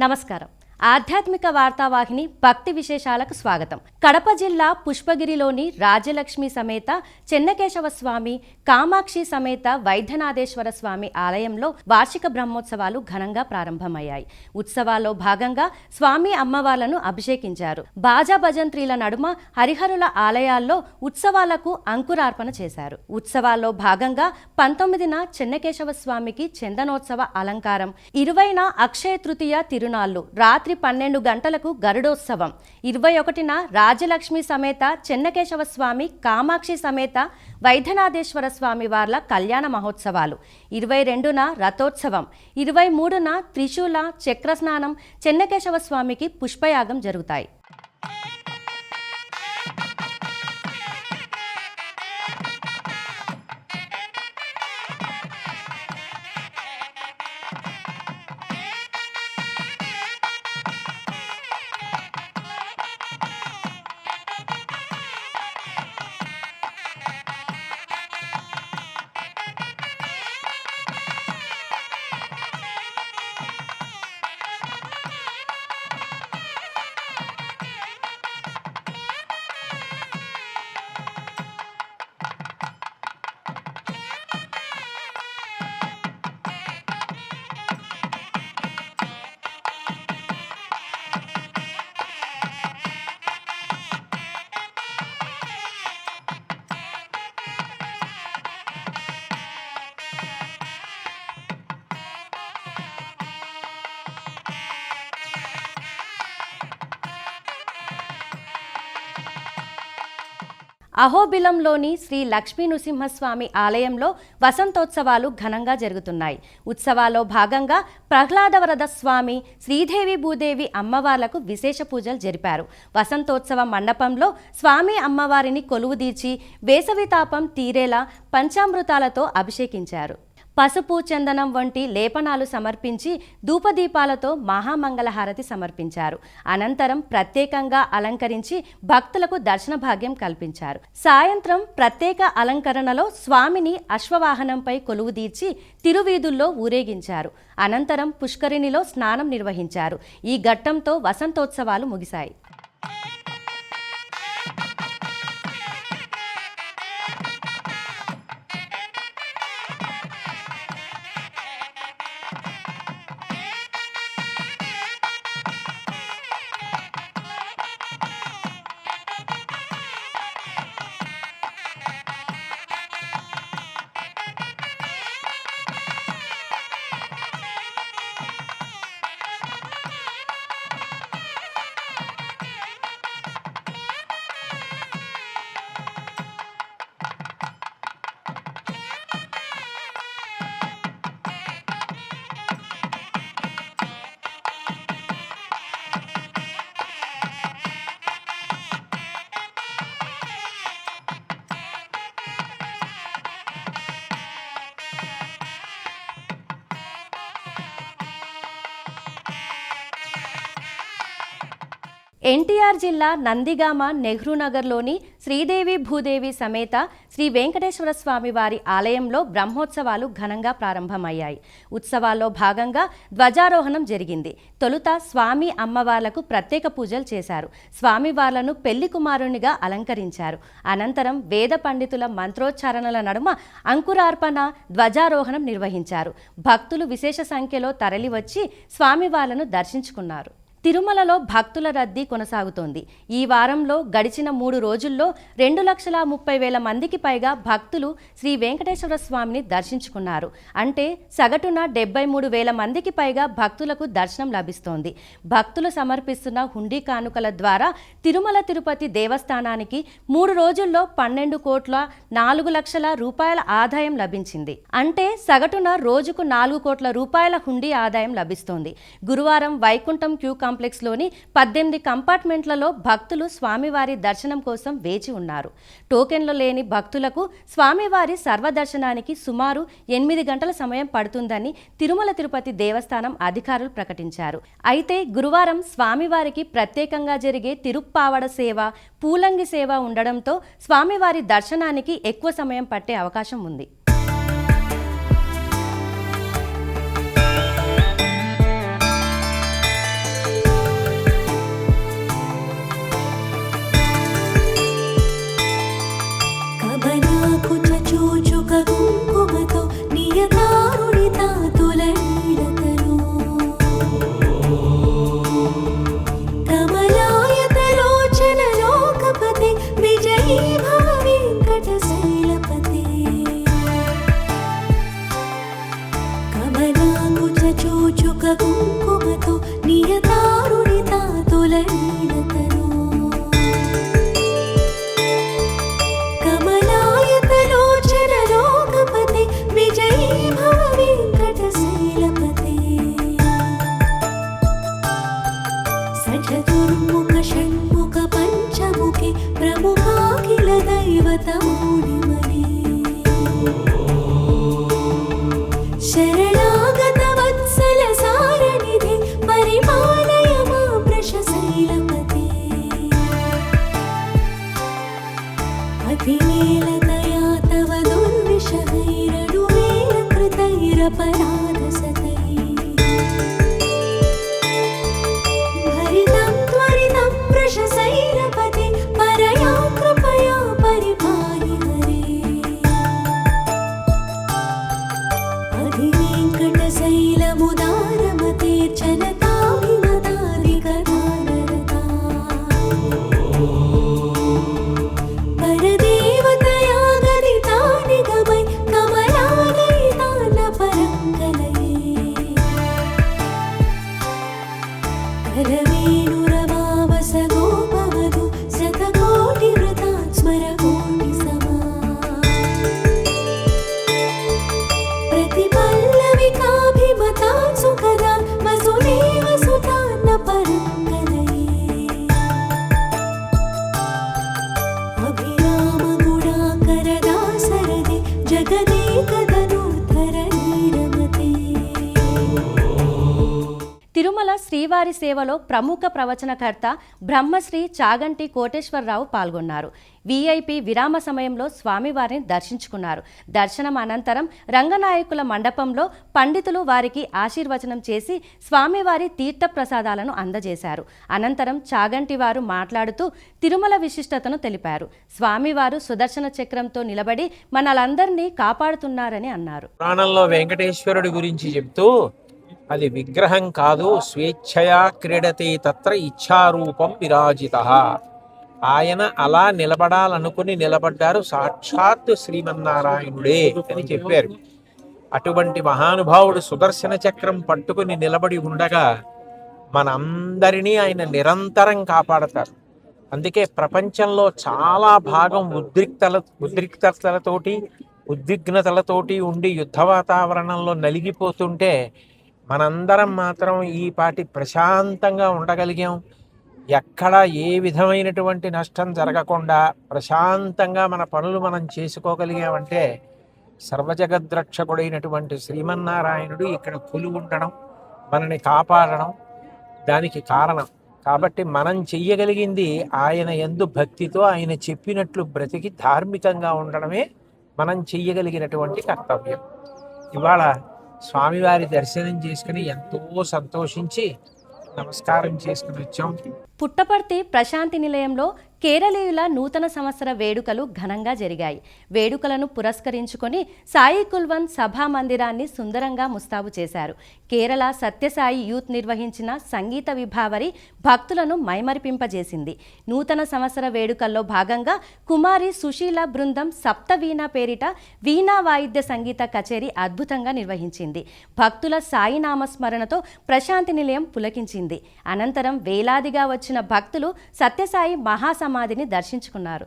నమస్కారం. ఆధ్యాత్మిక వార్తావాహిని భక్తి విశేషాలకు స్వాగతం. కడప జిల్లా పుష్పగిరిలోని రాజ్యలక్ష్మి సమేత చెన్నకేశవ స్వామి, కామాక్షి సమేత వైద్యనాథేశ్వర స్వామి ఆలయంలో వార్షిక బ్రహ్మోత్సవాలు ఘనంగా ప్రారంభమయ్యాయి. ఉత్సవాల్లో భాగంగా స్వామి అమ్మవార్లను అభిషేకించారు. బాజా భజంత్రీల నడుమ హరిహరుల ఆలయాల్లో ఉత్సవాలకు అంకురార్పణ చేశారు. ఉత్సవాల్లో భాగంగా 19న చెన్నకేశవ స్వామికి చందనోత్సవ అలంకారం, 20న అక్షయ తృతీయ తిరునాళ్లు, రాత్రి 12 గంటలకు గరుడోత్సవం, 21న రాజ్యలక్ష్మి సమేత చెన్నకేశవ స్వామి, కామాక్షి సమేత వైద్యనాథేశ్వర స్వామి వార్ల కళ్యాణ మహోత్సవాలు, 22న రథోత్సవం, 23న త్రిశూల చక్రస్నానం, చెన్నకేశవ స్వామికి పుష్పయాగం జరుగుతాయి. అహోబిలంలోని శ్రీ లక్ష్మీ నృసింహస్వామి ఆలయంలో వసంతోత్సవాలు ఘనంగా జరుగుతున్నాయి. ఉత్సవాల్లో భాగంగా ప్రహ్లాదవరద స్వామి, శ్రీదేవి భూదేవి అమ్మవార్లకు విశేష పూజలు జరిపారు. వసంతోత్సవ మండపంలో స్వామి అమ్మవారిని కొలువుదీర్చి వేసవి తాపం తీరేలా పంచామృతాలతో అభిషేకించారు. పసుపు, చందనం వంటి లేపనాలు సమర్పించి ధూపదీపాలతో మహామంగళహారతి సమర్పించారు. అనంతరం ప్రత్యేకంగా అలంకరించి భక్తులకు దర్శన భాగ్యం కల్పించారు. సాయంత్రం ప్రత్యేక అలంకరణలో స్వామిని అశ్వవాహనంపై కొలువుదీర్చి తిరువీధుల్లో ఊరేగించారు. అనంతరం పుష్కరిణిలో స్నానం నిర్వహించారు. ఈ ఘట్టంతో వసంతోత్సవాలు ముగిశాయి. ఎన్టీఆర్ జిల్లా నందిగామ నెహ్రూనగర్లోని శ్రీదేవి భూదేవి సమేత శ్రీ వెంకటేశ్వర స్వామి వారి ఆలయంలో బ్రహ్మోత్సవాలు ఘనంగా ప్రారంభమయ్యాయి. ఉత్సవాల్లో భాగంగా ధ్వజారోహణం జరిగింది. తొలుత స్వామి అమ్మవార్లకు ప్రత్యేక పూజలు చేశారు. స్వామివార్లను పెళ్లి కుమారునిగా అలంకరించారు. అనంతరం వేద పండితుల మంత్రోచ్చారణల నడుమ అంకురార్పణ, ధ్వజారోహణం నిర్వహించారు. భక్తులు విశేష సంఖ్యలో తరలివచ్చి స్వామివార్లను దర్శించుకున్నారు. తిరుమలలో భక్తుల రద్దీ కొనసాగుతోంది. ఈ వారంలో గడిచిన 3 రోజుల్లో 2,30,000 మందికి పైగా భక్తులు శ్రీ వెంకటేశ్వర స్వామిని దర్శించుకున్నారు. అంటే సగటున 73,000 మందికి పైగా భక్తులకు దర్శనం లభిస్తోంది. భక్తులు సమర్పిస్తున్న హుండీ కానుకల ద్వారా తిరుమల తిరుపతి దేవస్థానానికి 3 రోజుల్లో 12,04 లక్షల రూపాయల ఆదాయం లభించింది. అంటే సగటున రోజుకు 4 కోట్ల రూపాయల హుండీ ఆదాయం లభిస్తోంది. గురువారం వైకుంఠం క్యూ కాంప్లెక్స్లోని 18 కంపార్ట్మెంట్లలో భక్తులు స్వామివారి దర్శనం కోసం వేచి ఉన్నారు. టోకెన్లు లేని భక్తులకు స్వామివారి సర్వదర్శనానికి సుమారు 8 గంటల సమయం పడుతుందని తిరుమల తిరుపతి దేవస్థానం అధికారులు ప్రకటించారు. అయితే గురువారం స్వామివారికి ప్రత్యేకంగా జరిగే తిరుప్పావడ సేవ, పూలంగి సేవ ఉండడంతో స్వామివారి దర్శనానికి ఎక్కువ సమయం పట్టే అవకాశం ఉంది. ముఖ కుంకుమతో నియతారుణిత తొలనీలతను కమలాయతలోచన లోకపతి విజయీ భవ వెంకటశైలపతే సచతుర్ముఖ షణ్ముఖ పంచముఖి ప్రముఖాఖిల దైవతమూడిమనే శరణాగత వత్సల సారనిధి పరిపాలయ మా వృషశైలపతే అధిమేలతయా తవ దుర్విషహైరడువేల కృతైరపరాధసతై భరితం త్వరితం వృషశైలపతే పరయా కృపయా పరిపాहि హరే అధివేంకటశైలముదారమతేర్చనతాభిమతాదికదానరతా పరదేవతయా గదితా నిగమై కమలాలయితాన పరంగలయే కరవేణురవావస గోపవధు శతకోటి వృతాత్ స్మర కోటి సమా प्रतिपल्लविकाभिमता सुखदा वसुदेव सुतान्न परङ्गलये अभिराम गुणाकरदासरदे जगदेकधनुर्धर नीरमते తిరుమల శ్రీవారి సేవలో ప్రముఖ ప్రవచనకర్త బ్రహ్మశ్రీ చాగంటి కోటేశ్వరరావు పాల్గొన్నారు. వీఐపీ విరామ సమయంలో స్వామివారిని దర్శించుకున్నారు. దర్శనం అనంతరం రంగనాయకుల మండపంలో పండితులు వారికి ఆశీర్వచనం చేసి స్వామివారి తీర్థ ప్రసాదాలను అందజేశారు. అనంతరం చాగంటి వారు మాట్లాడుతూ తిరుమల విశిష్టతను తెలిపారు. స్వామివారు సుదర్శన చక్రంతో నిలబడి మనలందరినీ కాపాడుతున్నారని అన్నారు. పురాణంలో వెంకటేశ్వరుడి గురించి చెప్తూ అది విగ్రహం కాదు, స్వేచ్ఛయా క్రీడతే తత్ర ఇచ్ఛారూపం విరాజితః. ఆయన అలా నిలబడాలనుకుని నిలబడ్డారు, సాక్షాత్ శ్రీమన్నారాయణుడే అని చెప్పారు. అటువంటి మహానుభావుడు సుదర్శన చక్రం పట్టుకుని నిలబడి ఉండగా మనందరినీ ఆయన నిరంతరం కాపాడతారు. అందుకే ప్రపంచంలో చాలా భాగం ఉద్రిక్తతలతోటి ఉద్విగ్నతలతోటి ఉండి యుద్ధ వాతావరణంలో నలిగిపోతుంటే మనందరం మాత్రం ఈ పాటి ప్రశాంతంగా ఉండగలిగాం. ఎక్కడ ఏ విధమైనటువంటి నష్టం జరగకుండా ప్రశాంతంగా మన పనులు మనం చేసుకోగలిగామంటే సర్వజగద్రక్షకుడైనటువంటి శ్రీమన్నారాయణుడు ఇక్కడ కొలువు ఉండడం, మనని కాపాడడం దానికి కారణం. కాబట్టి మనం చెయ్యగలిగింది ఆయన యందు భక్తితో ఆయన చెప్పినట్లు బ్రతికి ధార్మికంగా ఉండడమే మనం చెయ్యగలిగినటువంటి కర్తవ్యం. ఇవాళ స్వామివారి దర్శనం చేసుకుని ఎంతో సంతోషించి నమస్కారం చేసుకుని వచ్చాం. పుట్టపర్తి ప్రశాంతి నిలయంలో కేరళీయుల నూతన సంవత్సర వేడుకలు ఘనంగా జరిగాయి. వేడుకలను పురస్కరించుకొని సాయి కుల్వన్ సభా మందిరాన్ని సుందరంగా ముస్తాబు చేశారు. కేరళ సత్యసాయి యూత్ నిర్వహించిన సంగీత విభావరి భక్తులను మైమరిపింపజేసింది. నూతన సంవత్సర వేడుకల్లో భాగంగా కుమారి సుశీల బృందం సప్త వీణా పేరిట వీణా వాయిద్య సంగీత కచేరీ అద్భుతంగా నిర్వహించింది. భక్తుల సాయి నామస్మరణతో ప్రశాంతి నిలయం పులకించింది. అనంతరం వేలాదిగా వచ్చిన భక్తులు సత్యసాయి మహాసమాధిని దర్శించుకున్నారు.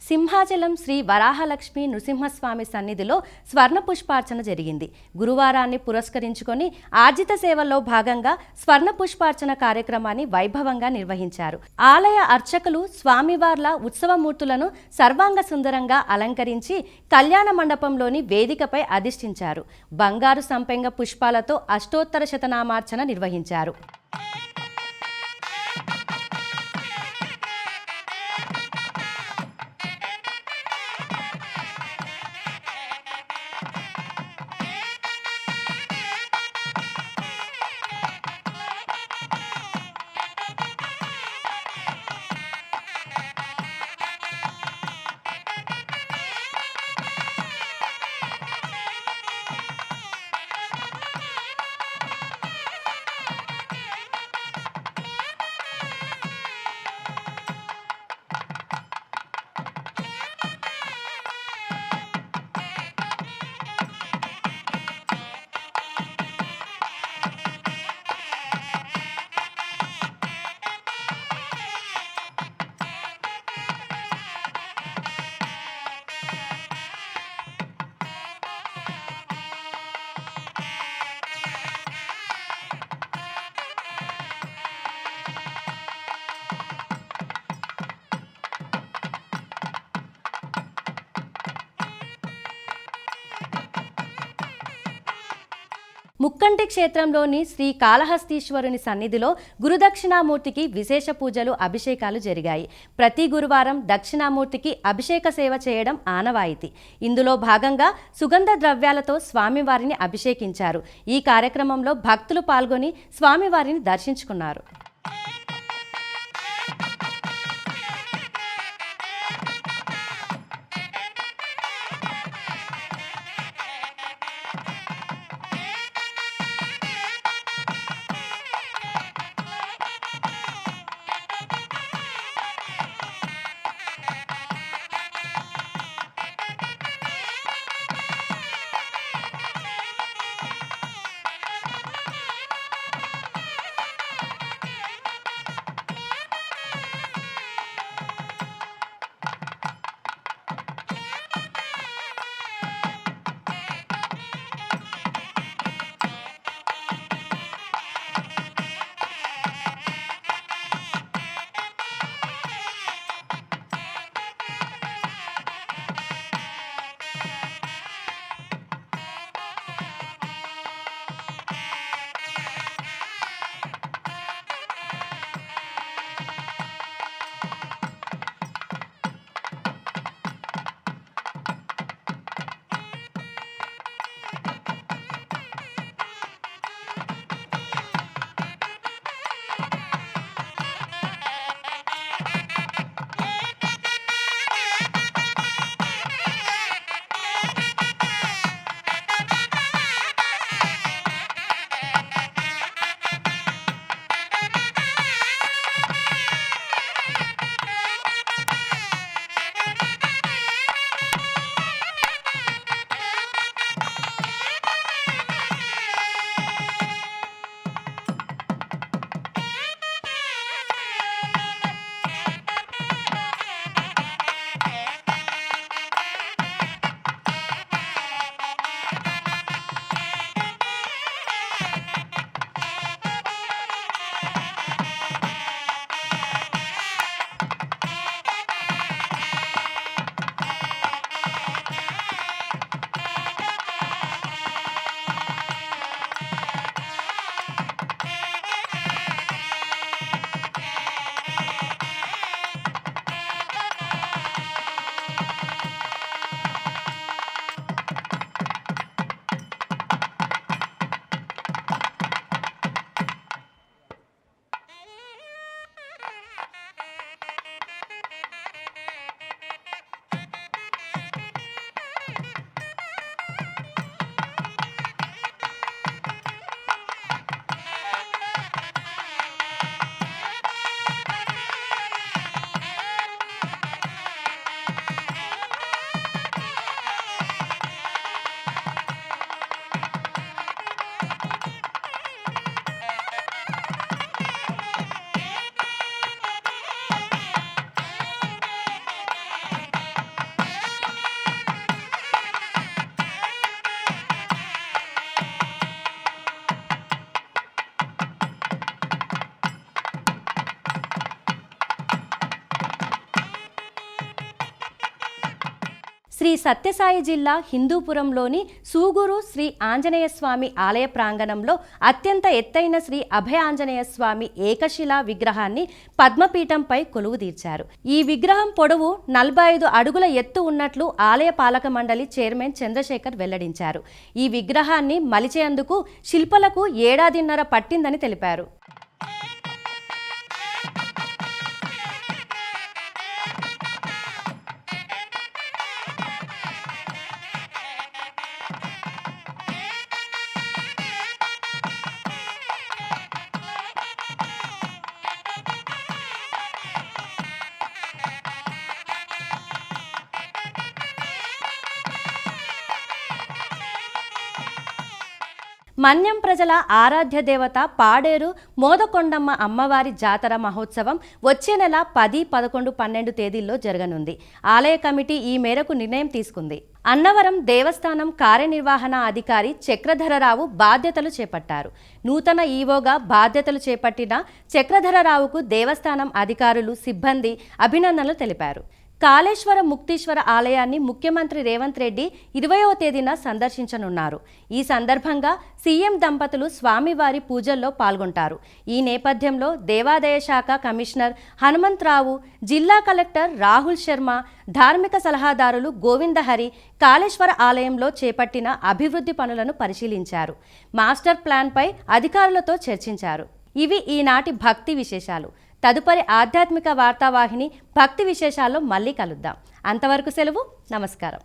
సింహాచలం శ్రీ వరాహలక్ష్మి నృసింహస్వామి సన్నిధిలో స్వర్ణ పుష్పార్చన జరిగింది. గురువారాన్ని పురస్కరించుకొని ఆర్జిత సేవల్లో భాగంగా స్వర్ణ పుష్పార్చన కార్యక్రమాన్ని వైభవంగా నిర్వహించారు. ఆలయ అర్చకులు స్వామివార్ల ఉత్సవమూర్తులను సర్వాంగ సుందరంగా అలంకరించి కళ్యాణ మండపంలోని వేదికపై అధిష్ఠించారు. బంగారు సంపెంగ పుష్పాలతో అష్టోత్తర శతనామార్చన నిర్వహించారు. ముక్కంటి క్షేత్రంలోని శ్రీ కాళహస్తీశ్వరుని సన్నిధిలో గురుదక్షిణామూర్తికి విశేష పూజలు, అభిషేకాలు జరిగాయి. ప్రతి గురువారం దక్షిణామూర్తికి అభిషేక సేవ చేయడం ఆనవాయితీ. ఇందులో భాగంగా సుగంధ ద్రవ్యాలతో స్వామివారిని అభిషేకించారు. ఈ కార్యక్రమంలో భక్తులు పాల్గొని స్వామివారిని దర్శించుకున్నారు. శ్రీ సత్యసాయి జిల్లా హిందూపురంలోని సూగూరు శ్రీ ఆంజనేయ స్వామి ఆలయ ప్రాంగణంలో అత్యంత ఎత్తైన శ్రీ అభయ ఆంజనేయ స్వామి ఏకశిలా విగ్రహాన్ని పద్మపీఠంపై కొలువుదీర్చారు. ఈ విగ్రహం పొడవు 45 అడుగుల ఎత్తు ఉన్నట్లు ఆలయ పాలక మండలి చైర్మన్ చంద్రశేఖర్ వెల్లడించారు. ఈ విగ్రహాన్ని మలిచేందుకు శిల్పులకు ఏడాదిన్నర పట్టిందని తెలిపారు. మన్యం ప్రజల ఆరాధ్య దేవత పాడేరు మోదకొండమ్మ అమ్మవారి జాతర మహోత్సవం వచ్చే నెల 10, 11, 12 తేదీల్లో జరగనుంది. ఆలయ కమిటీ ఈ మేరకు నిర్ణయం తీసుకుంది. అన్నవరం దేవస్థానం కార్యనిర్వహణ అధికారి చక్రధరరావు బాధ్యతలు చేపట్టారు. నూతన ఈవోగా బాధ్యతలు చేపట్టిన చక్రధరరావుకు దేవస్థానం అధికారులు, సిబ్బంది అభినందనలు తెలిపారు. కాళేశ్వర ముక్తీశ్వర ఆలయాన్ని ముఖ్యమంత్రి రేవంత్ రెడ్డి 20వ తేదీన సందర్శించనున్నారు. ఈ సందర్భంగా సీఎం దంపతులు స్వామివారి పూజల్లో పాల్గొంటారు. ఈ నేపథ్యంలో దేవాదాయ శాఖ కమిషనర్ హనుమంతరావు, జిల్లా కలెక్టర్ రాహుల్ శర్మ, ధార్మిక సలహాదారులు గోవిందహరి కాళేశ్వర ఆలయంలో చేపట్టిన అభివృద్ధి పనులను పరిశీలించారు. మాస్టర్ ప్లాన్పై అధికారులతో చర్చించారు. ఇవి ఈనాటి భక్తి విశేషాలు. తదుపరి ఆధ్యాత్మిక వార్తావాహిని భక్తి విశేషాల్లో మళ్ళీ కలుద్దాం. అంతవరకు సెలవు. నమస్కారం.